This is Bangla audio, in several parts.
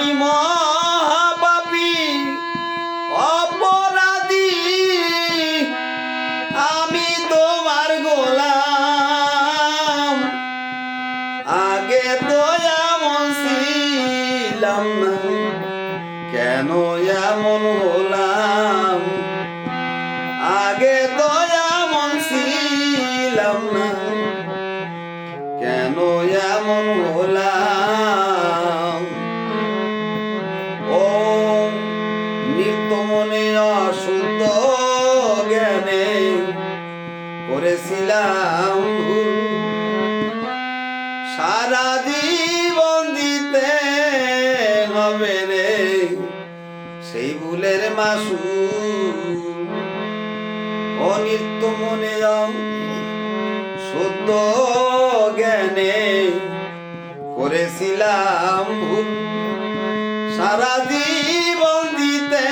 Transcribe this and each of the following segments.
আমি মহাপাপী অপরাধী, আমি তোমার গোলাম। আগে তো এমন ছিলাম না, কেন এমন হলাম? আগে তো এমন ছিলাম না, কেন এমন হলাম? ও নিত্য মনে অশুদ্ধ জ্ঞানে করেছিলাম ভুল, সারা জীবন দিতে হবে রে সেই ভুলের মাসুল। ও নিত্য মনে শুদ্ধ জ্ঞানে করেছিলাম ভুল, সারা জীবন দিতে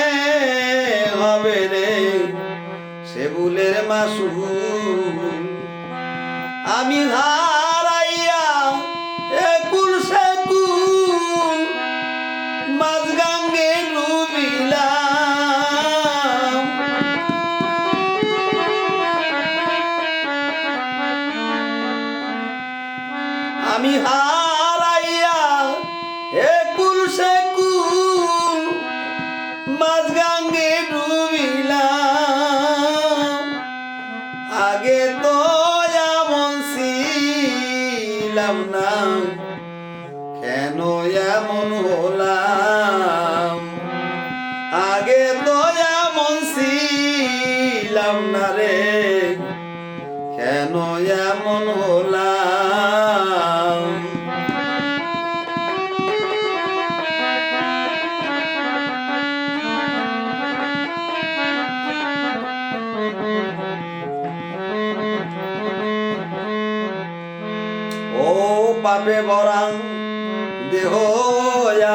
হবে রে সে ভুলের মাসুল। আমি হারাইয়া একুল সেকুল মাঝগাঙ্গে ডুবিলাম। আমি হারাইয়া একুল সেকুল মাঝগাঙ্গে ডুবিলাম। আগে তো এমন ছিলাম না, কেন এমন হলাম? আগে তো এমন ছিলাম না রে, কেন এমন হলাম? ও পাপে ভরা দেহ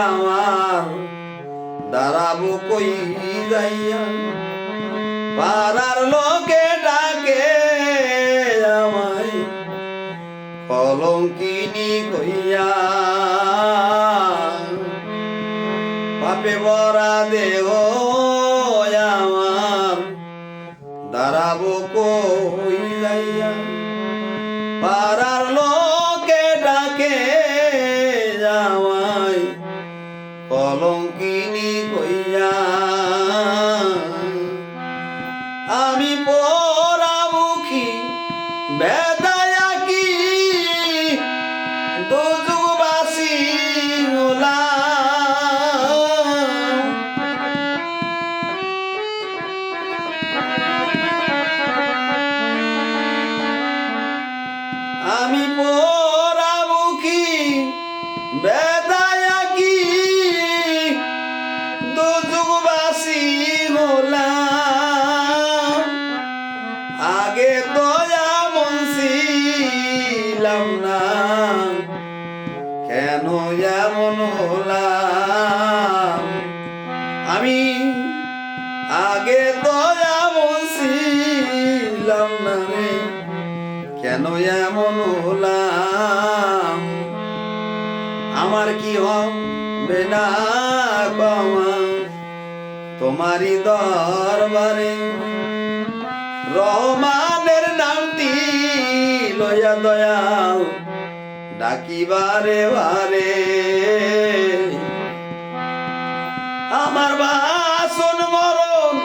আমার, দাঁড়াবো কই যাইয়া? পাড়ার লোকে ডাকে আমায় কলঙ্কিনী কইয়া। পাপে ভরা দেহ আমার, দাঁড়াবো কই যাইয়া? পাড়ার লোকে ডাকে আমায় কলঙ্কিনী কইয়া। আমি পোড়ামুখী বেদায়াকি দোজুকবাসী হলাম। আমি পোড়ামুখী বেদায়াকি দোজুকবাসী হলাম। আগে তো এমন ছিলাম না, কেন এমন হলাম? আমি আগে তো এমন ছিলাম না রে, কেন এমন হলাম? আমার কি হবে না ক্ষমা তোমারই দরবারে? রহমানের নামটি লইয়া দয়াল ডাকি বারে বারে। আমার বাসন মরণ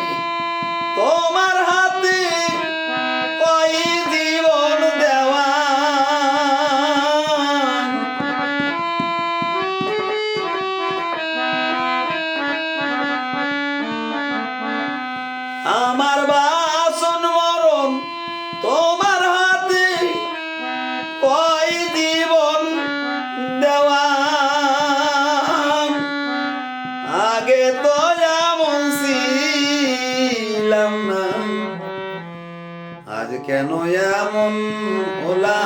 তোমার হাতে, ওই জীবন দেওয়া। আমার বাসন মরণ তোমার হাতে, ওই জীবন দেওয়া। আগে তো এমন ছিলাম না, আজ কেন এমন হলাম?